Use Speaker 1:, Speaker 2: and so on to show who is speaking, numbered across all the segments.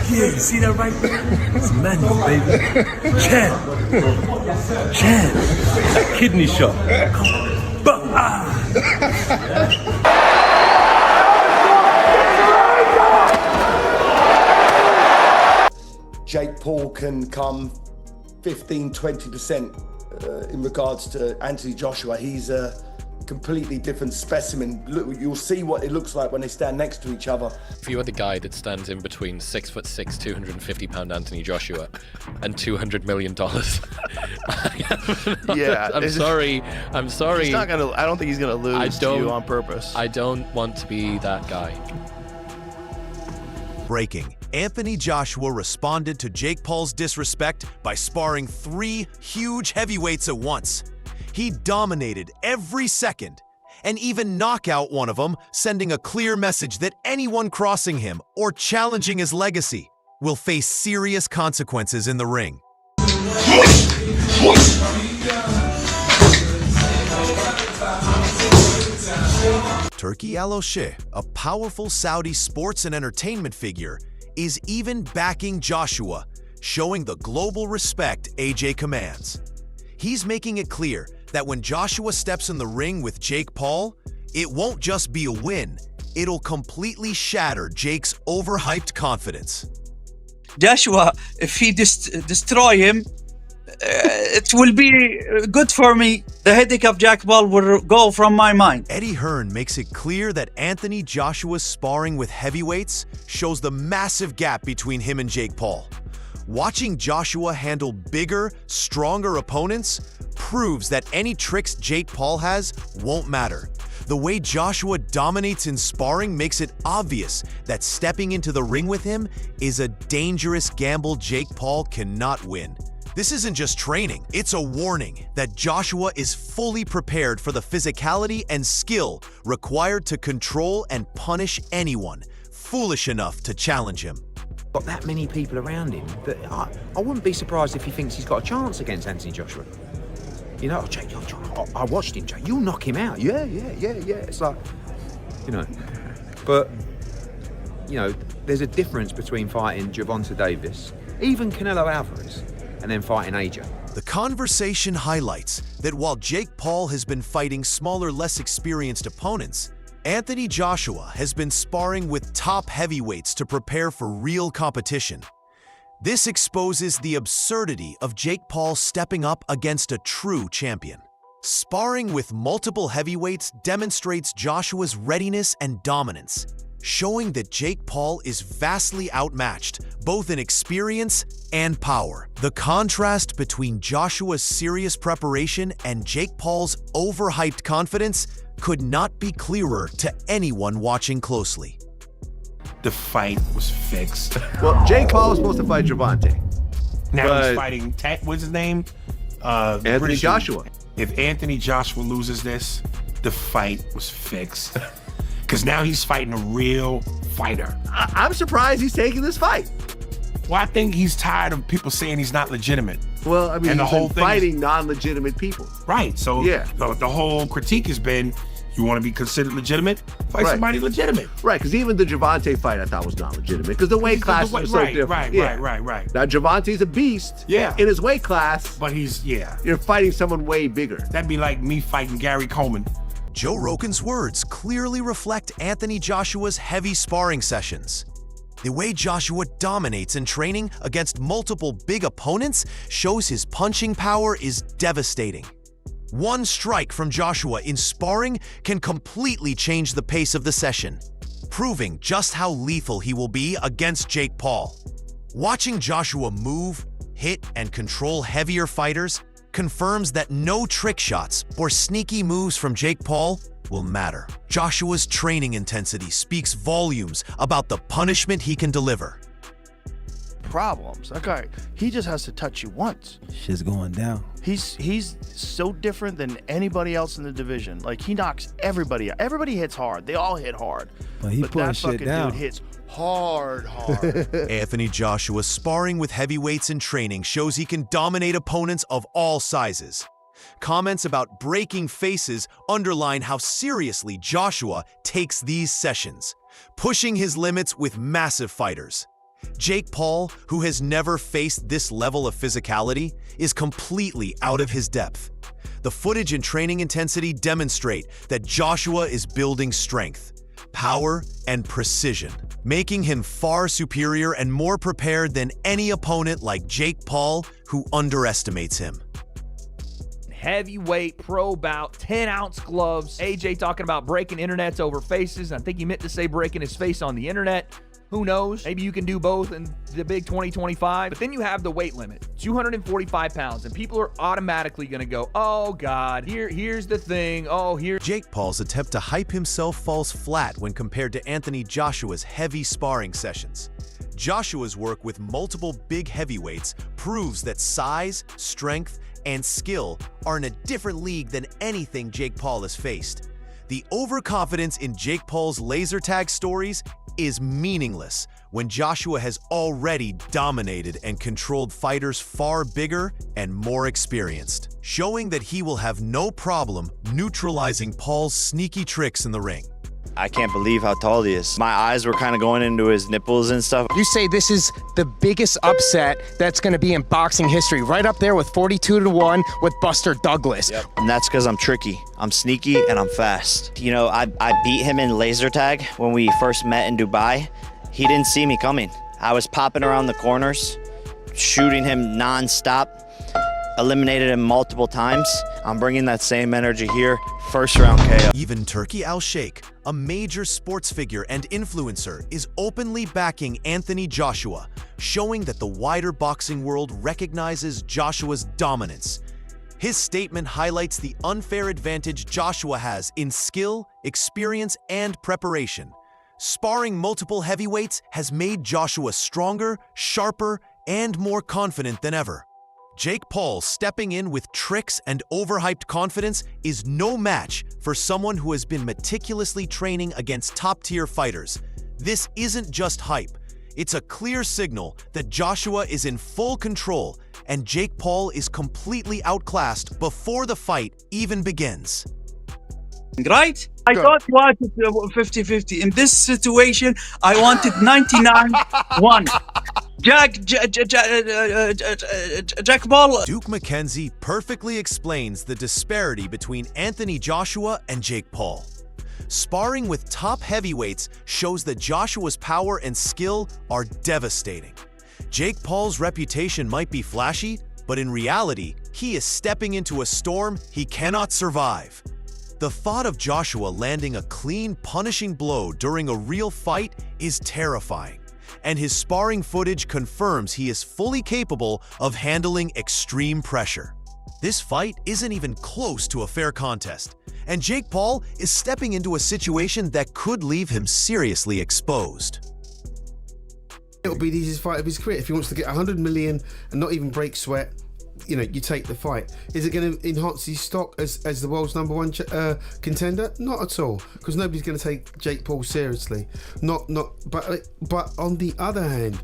Speaker 1: Yeah, you see that right there? It's manual, baby. Chan. Kidney shot. Come on.
Speaker 2: Jake Paul can come 15-20% in regards to Anthony Joshua. He's a completely different specimen. Look, you'll see what it looks like when they stand next to each other.
Speaker 3: If you are the guy that stands in between 6'6", 250-pound Anthony Joshua and $200 million,
Speaker 4: Yeah,
Speaker 3: I'm sorry.
Speaker 4: He's not gonna. I don't think he's gonna lose to you on purpose.
Speaker 3: I don't want to be that guy.
Speaker 5: Breaking. Anthony Joshua responded to Jake Paul's disrespect by sparring 3 huge heavyweights at once. He dominated every second and even knocked out one of them, sending a clear message that anyone crossing him or challenging his legacy will face serious consequences in the ring. Turki Al-Oshe, a powerful Saudi sports and entertainment figure, is even backing Joshua, showing the global respect AJ commands. He's making it clear that when Joshua steps in the ring with Jake Paul, it won't just be a win, it'll completely shatter Jake's overhyped confidence.
Speaker 6: Joshua, if he destroy him, it will be good for me. The headache of Jake Paul will go from my mind.
Speaker 5: Eddie Hearn makes it clear that Anthony Joshua's sparring with heavyweights shows the massive gap between him and Jake Paul. Watching Joshua handle bigger, stronger opponents proves that any tricks Jake Paul has won't matter. The way Joshua dominates in sparring makes it obvious that stepping into the ring with him is a dangerous gamble Jake Paul cannot win. This isn't just training, it's a warning that Joshua is fully prepared for the physicality and skill required to control and punish anyone foolish enough to challenge him.
Speaker 7: Got that many people around him that I wouldn't be surprised if he thinks he's got a chance against Anthony Joshua. You know, Jake, I watched him, Jake. You'll knock him out. Yeah. It's like, you know, but, you know, there's a difference between fighting Gervonta Davis, even Canelo Alvarez, and then fighting AJ.
Speaker 5: The conversation highlights that while Jake Paul has been fighting smaller, less experienced opponents, Anthony Joshua has been sparring with top heavyweights to prepare for real competition. This exposes the absurdity of Jake Paul stepping up against a true champion. Sparring with multiple heavyweights demonstrates Joshua's readiness and dominance, showing that Jake Paul is vastly outmatched, both in experience and power. The contrast between Joshua's serious preparation and Jake Paul's overhyped confidence could not be clearer to anyone watching closely.
Speaker 8: The fight was fixed.
Speaker 4: Well, Jake Paul was supposed to fight Gervonta.
Speaker 8: Now he's fighting, what's his name?
Speaker 4: Anthony Joshua.
Speaker 8: If Anthony Joshua loses this, the fight was fixed. Because now he's fighting a real fighter.
Speaker 4: I'm surprised he's taking this fight.
Speaker 8: Well, I think he's tired of people saying he's not legitimate.
Speaker 4: Well, I mean,
Speaker 8: and the
Speaker 4: he's
Speaker 8: whole
Speaker 4: been
Speaker 8: thing
Speaker 4: fighting non-legitimate people.
Speaker 8: Right, so
Speaker 4: yeah.
Speaker 8: the whole critique has been, you want to be considered legitimate? Fight somebody legitimate.
Speaker 4: Right, because even the Gervonta fight I thought was not legitimate because the weight class was so different.
Speaker 8: Right.
Speaker 4: Now, Gervonta's a beast in his weight class.
Speaker 8: But he's,
Speaker 4: you're fighting someone way bigger.
Speaker 8: That'd be like me fighting Gary Coleman.
Speaker 5: Joe Rogan's words clearly reflect Anthony Joshua's heavy sparring sessions. The way Joshua dominates in training against multiple big opponents shows his punching power is devastating. One strike from Joshua in sparring can completely change the pace of the session, proving just how lethal he will be against Jake Paul. Watching Joshua move, hit, and control heavier fighters confirms that no trick shots or sneaky moves from Jake Paul will matter. Joshua's training intensity speaks volumes about the punishment he can deliver.
Speaker 9: Problems. That guy, he just has to touch you once.
Speaker 1: Shit's going down.
Speaker 9: He's so different than anybody else in the division. Like, he knocks everybody out. Everybody hits hard. They all hit hard.
Speaker 1: But
Speaker 9: that fucking
Speaker 1: down.
Speaker 9: dude hits hard.
Speaker 5: Anthony Joshua sparring with heavyweights in training shows he can dominate opponents of all sizes. Comments about breaking faces underline how seriously Joshua takes these sessions, pushing his limits with massive fighters. Jake Paul, who has never faced this level of physicality, is completely out of his depth. The footage and training intensity demonstrate that Joshua is building strength, power, and precision, making him far superior and more prepared than any opponent like Jake Paul, who underestimates him.
Speaker 10: Heavyweight pro bout, 10-ounce gloves. AJ talking about breaking internets over faces. I think he meant to say breaking his face on the internet. Who knows? Maybe you can do both in the big 2025. But then you have the weight limit, 245 pounds, and people are automatically going to go, oh God, here's the thing. Oh, here.
Speaker 5: Jake Paul's attempt to hype himself falls flat when compared to Anthony Joshua's heavy sparring sessions. Joshua's work with multiple big heavyweights proves that size, strength, and skill are in a different league than anything Jake Paul has faced. The overconfidence in Jake Paul's laser tag stories is meaningless when Joshua has already dominated and controlled fighters far bigger and more experienced, showing that he will have no problem neutralizing Paul's sneaky tricks in the ring.
Speaker 11: I can't believe how tall he is. My eyes were kind of going into his nipples and stuff.
Speaker 12: You say this is the biggest upset that's going to be in boxing history, right up there with 42-1 with Buster Douglas.
Speaker 11: Yep. And that's because I'm tricky. I'm sneaky and I'm fast. You know, I beat him in laser tag when we first met in Dubai. He didn't see me coming. I was popping around the corners, shooting him non-stop, eliminated him multiple times. I'm bringing that same energy here. First round KO.
Speaker 5: Even Turki Al-Sheikh, a major sports figure and influencer, is openly backing Anthony Joshua, showing that the wider boxing world recognizes Joshua's dominance. His statement highlights the unfair advantage Joshua has in skill, experience, and preparation. Sparring multiple heavyweights has made Joshua stronger, sharper, and more confident than ever. Jake Paul stepping in with tricks and overhyped confidence is no match for someone who has been meticulously training against top-tier fighters. This isn't just hype. It's a clear signal that Joshua is in full control and Jake Paul is completely outclassed before the fight even begins.
Speaker 6: Right? I thought you wanted 50-50. In this situation, I wanted 99-1. Jack Paul.
Speaker 5: Duke McKenzie perfectly explains the disparity between Anthony Joshua and Jake Paul. Sparring with top heavyweights shows that Joshua's power and skill are devastating. Jake Paul's reputation might be flashy, but in reality, he is stepping into a storm he cannot survive. The thought of Joshua landing a clean, punishing blow during a real fight is terrifying, and his sparring footage confirms he is fully capable of handling extreme pressure. This fight isn't even close to a fair contest, and Jake Paul is stepping into a situation that could leave him seriously exposed.
Speaker 13: It'll be the easiest fight of his career. If he wants to get 100 million and not even break sweat, you know, you take the fight. Is it going to enhance his stock as the world's #1 contender? Not at all, because nobody's going to take Jake Paul seriously. But on the other hand,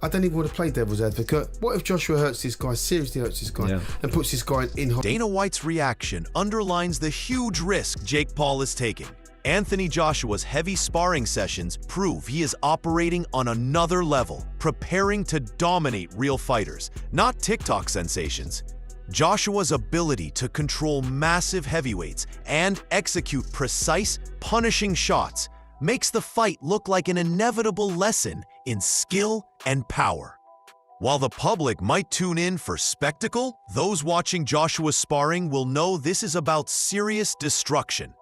Speaker 13: I don't even want to play devil's advocate. What if Joshua seriously hurts this guy, and puts this guy in?
Speaker 5: Dana White's reaction underlines the huge risk Jake Paul is taking. Anthony Joshua's heavy sparring sessions prove he is operating on another level, preparing to dominate real fighters, not TikTok sensations. Joshua's ability to control massive heavyweights and execute precise, punishing shots makes the fight look like an inevitable lesson in skill and power. While the public might tune in for spectacle, those watching Joshua's sparring will know this is about serious destruction.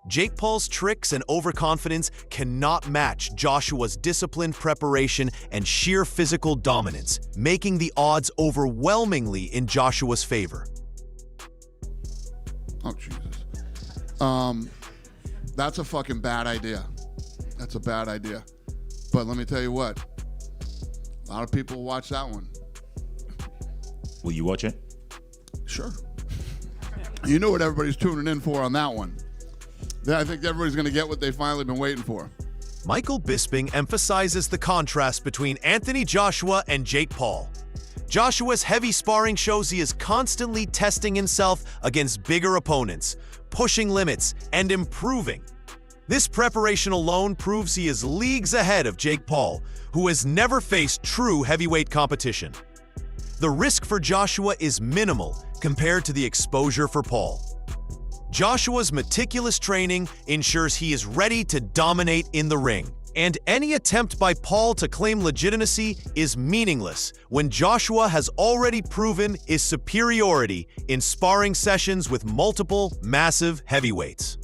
Speaker 5: Jake Paul's tricks and overconfidence cannot match Joshua's disciplined preparation and sheer physical dominance, making the odds overwhelmingly in Joshua's favor.
Speaker 14: Oh, Jesus. That's a fucking bad idea. That's a bad idea. But let me tell you what. A lot of people will watch that one.
Speaker 15: Will you watch it?
Speaker 14: Sure. You know what everybody's tuning in for on that one. I think everybody's going to get what they've finally been waiting for.
Speaker 5: Michael Bisping emphasizes the contrast between Anthony Joshua and Jake Paul. Joshua's heavy sparring shows he is constantly testing himself against bigger opponents, pushing limits, and improving. This preparation alone proves he is leagues ahead of Jake Paul, who has never faced true heavyweight competition. The risk for Joshua is minimal compared to the exposure for Paul. Joshua's meticulous training ensures he is ready to dominate in the ring, and any attempt by Paul to claim legitimacy is meaningless when Joshua has already proven his superiority in sparring sessions with multiple massive heavyweights.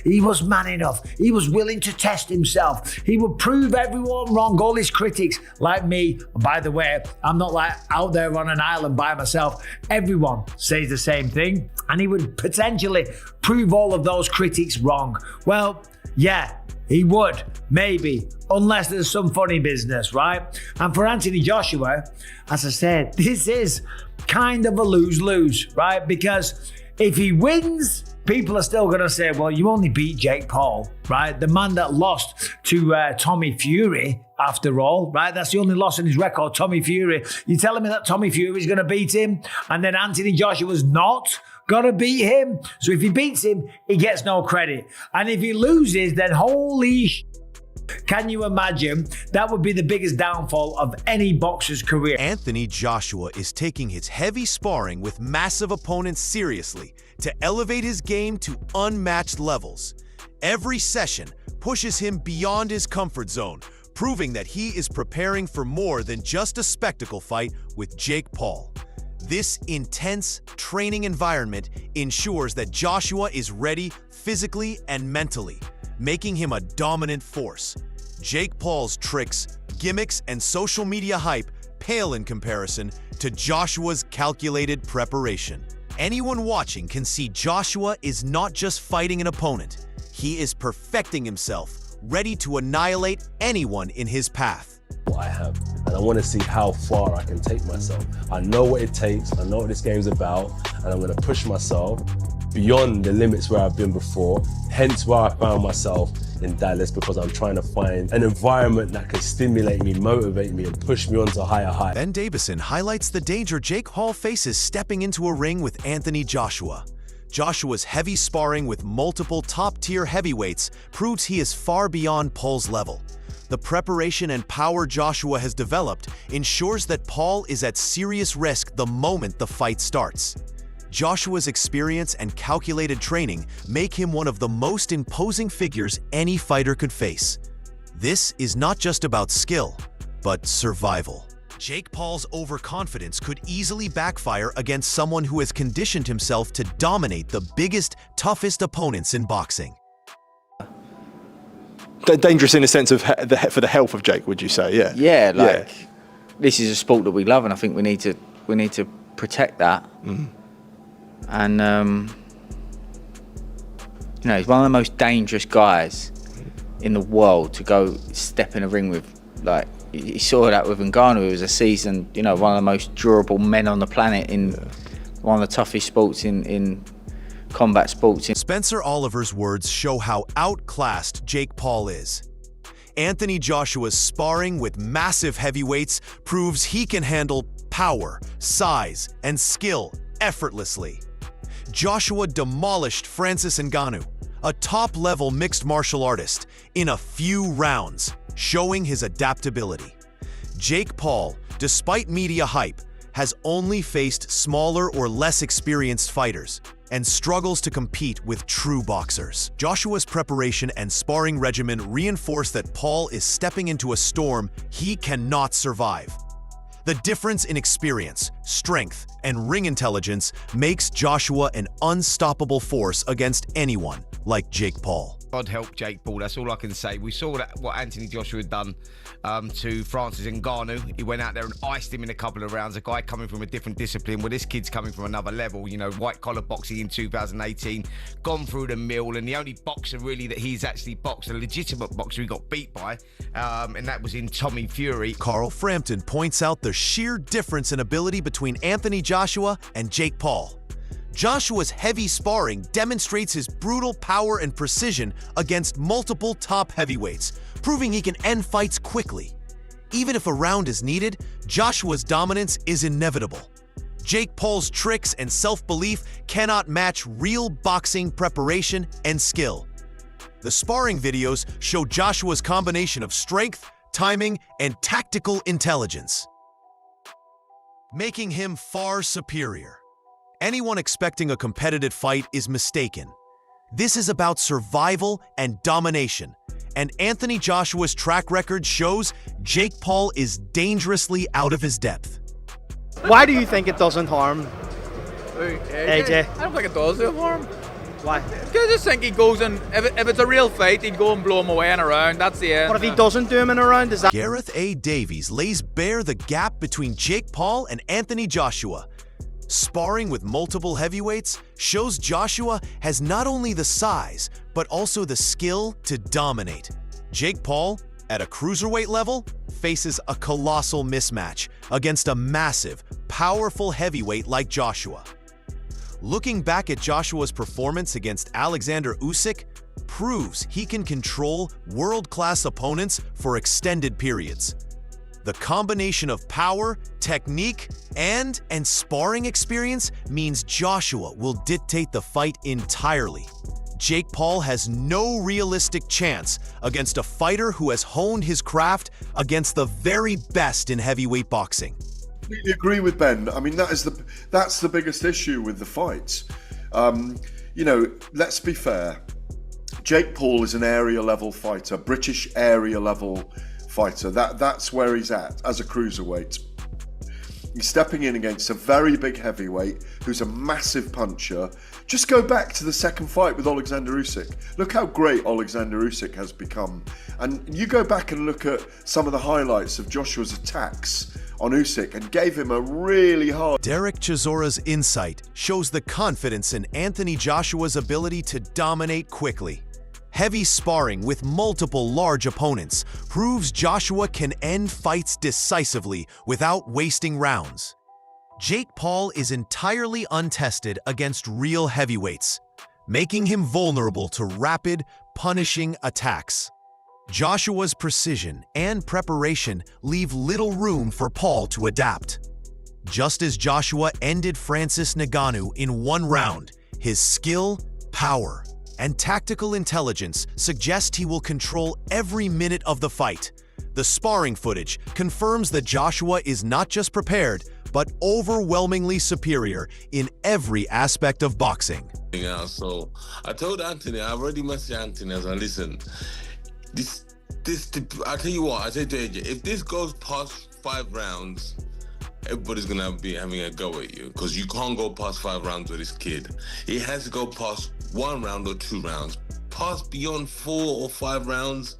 Speaker 16: He was man enough. He was willing to test himself. He would prove everyone wrong, all his critics, like me. By the way, I'm not like out there on an island by myself. Everyone says the same thing, and he would potentially prove all of those critics wrong. Well, yeah, he would, maybe, unless there's some funny business, right? And for Anthony Joshua, as I said, this is kind of a lose-lose, right? Because if he wins, people are still going to say, well, you only beat Jake Paul, right? The man that lost to Tommy Fury, after all, right? That's the only loss in his record, Tommy Fury. You're telling me that Tommy Fury is going to beat him, and then Anthony Joshua's not going to beat him? So if he beats him, he gets no credit. And if he loses, then holy can you imagine? That would be the biggest downfall of any boxer's career.
Speaker 5: Anthony Joshua is taking his heavy sparring with massive opponents seriously to elevate his game to unmatched levels. Every session pushes him beyond his comfort zone, proving that he is preparing for more than just a spectacle fight with Jake Paul. This intense training environment ensures that Joshua is ready physically and mentally, making him a dominant force. Jake Paul's tricks, gimmicks, and social media hype pale in comparison to Joshua's calculated preparation. Anyone watching can see Joshua is not just fighting an opponent. He is perfecting himself, ready to annihilate anyone in his path.
Speaker 17: What I have, and I want to see how far I can take myself. I know what it takes, I know what this game's about, and I'm going to push myself beyond the limits where I've been before, hence why I found myself in Dallas, because I'm trying to find an environment that can stimulate me, motivate me, and push me on to higher heights.
Speaker 5: Ben Davison highlights the danger Jake Paul faces stepping into a ring with Anthony Joshua. Joshua's heavy sparring with multiple top-tier heavyweights proves he is far beyond Paul's level. The preparation and power Joshua has developed ensures that Paul is at serious risk the moment the fight starts. Joshua's experience and calculated training make him one of the most imposing figures any fighter could face. This is not just about skill, but survival. Jake Paul's overconfidence could easily backfire against someone who has conditioned himself to dominate the biggest, toughest opponents in boxing.
Speaker 18: Dangerous in the sense of for the health of Jake, would you say? Yeah.
Speaker 19: Yeah, this is a sport that we love, and I think we need to protect that.
Speaker 18: Mm.
Speaker 19: And he's one of the most dangerous guys in the world to go step in a ring with. Like, you saw that with Ngannou, who was a seasoned, one of the most durable men on the planet in one of the toughest sports in combat sports.
Speaker 5: Spencer Oliver's words show how outclassed Jake Paul is. Anthony Joshua's sparring with massive heavyweights proves he can handle power, size, and skill effortlessly. Joshua demolished Francis Ngannou, a top-level mixed martial artist, in a few rounds, showing his adaptability. Jake Paul, despite media hype, has only faced smaller or less experienced fighters and struggles to compete with true boxers. Joshua's preparation and sparring regimen reinforce that Paul is stepping into a storm he cannot survive. The difference in experience, strength, and ring intelligence makes Joshua an unstoppable force against anyone like Jake Paul.
Speaker 20: God help Jake Paul, that's all I can say. We saw what Anthony Joshua had done to Francis Ngannou. He went out there and iced him in a couple of rounds. A guy coming from a different discipline. Well, this kid's coming from another level. White-collar boxing in 2018, gone through the mill, and the only boxer really that he's actually boxed, a legitimate boxer he got beat by, and that was in Tommy Fury.
Speaker 5: Carl Frampton points out the sheer difference in ability between Anthony Joshua and Jake Paul. Joshua's heavy sparring demonstrates his brutal power and precision against multiple top heavyweights, proving he can end fights quickly. Even if a round is needed, Joshua's dominance is inevitable. Jake Paul's tricks and self-belief cannot match real boxing preparation and skill. The sparring videos show Joshua's combination of strength, timing, and tactical intelligence, making him far superior. Anyone expecting a competitive fight is mistaken. This is about survival and domination, and Anthony Joshua's track record shows Jake Paul is dangerously out of his depth.
Speaker 21: Why do you think it doesn't harm AJ?
Speaker 22: I don't think it does harm.
Speaker 21: Why?
Speaker 22: Because I just think he goes and if it's a real fight, he'd go and blow him away in a round. That's the end.
Speaker 21: What if he doesn't do him in a round? Is that
Speaker 5: Gareth A. Davies lays bare the gap between Jake Paul and Anthony Joshua. Sparring with multiple heavyweights shows Joshua has not only the size, but also the skill to dominate. Jake Paul, at a cruiserweight level, faces a colossal mismatch against a massive, powerful heavyweight like Joshua. Looking back at Joshua's performance against Alexander Usyk proves he can control world-class opponents for extended periods. The combination of power, technique, and sparring experience means Joshua will dictate the fight entirely. Jake Paul has no realistic chance against a fighter who has honed his craft against the very best in heavyweight boxing.
Speaker 23: I completely agree with Ben. I mean, that's the biggest issue with the fights. You know, let's be fair. Jake Paul is an area level fighter, British area level fighter. That's where he's at as a cruiserweight. He's stepping in against a very big heavyweight who's a massive puncher. Just go back to the second fight with Alexander Usyk. Look how great Alexander Usyk has become. And you go back and look at some of the highlights of Joshua's attacks on Usyk and gave him a really hard...
Speaker 5: Derek Chisora's insight shows the confidence in Anthony Joshua's ability to dominate quickly. Heavy sparring with multiple large opponents proves Joshua can end fights decisively without wasting rounds. Jake Paul is entirely untested against real heavyweights, making him vulnerable to rapid, punishing attacks. Joshua's precision and preparation leave little room for Paul to adapt. Just as Joshua ended Francis Ngannou in one round, his skill, power, and tactical intelligence suggest he will control every minute of the fight. The sparring footage confirms that Joshua is not just prepared, but overwhelmingly superior in every aspect of boxing.
Speaker 24: Yeah, so I told Anthony, I already messaged Anthony as I listen. I tell you what, I said to AJ, if this goes past 5 rounds, everybody's gonna be having a go at you because you can't go past 5 rounds with this kid. He has to go past 1 round or 2 rounds. Past beyond 4 or 5 rounds,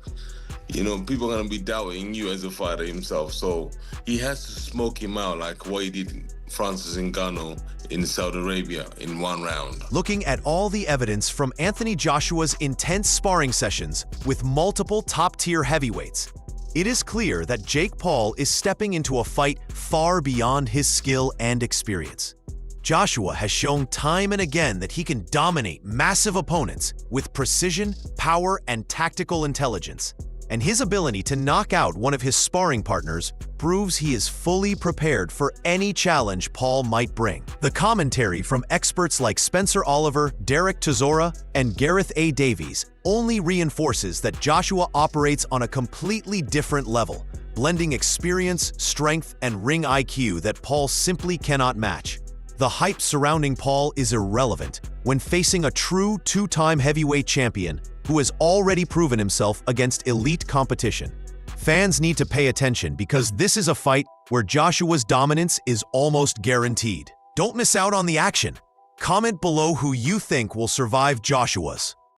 Speaker 24: you know, people are gonna be doubting you as a fighter himself. So he has to smoke him out like what he did Francis Ngannou in Saudi Arabia in 1 round.
Speaker 5: Looking at all the evidence from Anthony Joshua's intense sparring sessions with multiple top-tier heavyweights, it is clear that Jake Paul is stepping into a fight far beyond his skill and experience. Joshua has shown time and again that he can dominate massive opponents with precision, power, and tactical intelligence. And his ability to knock out one of his sparring partners proves he is fully prepared for any challenge Paul might bring. The commentary from experts like Spencer Oliver, Derek Chisora, and Gareth A. Davies only reinforces that Joshua operates on a completely different level, blending experience, strength, and ring IQ that Paul simply cannot match. The hype surrounding Paul is irrelevant when facing a true 2-time heavyweight champion who has already proven himself against elite competition. Fans need to pay attention because this is a fight where Joshua's dominance is almost guaranteed. Don't miss out on the action. Comment below who you think will survive Joshua's.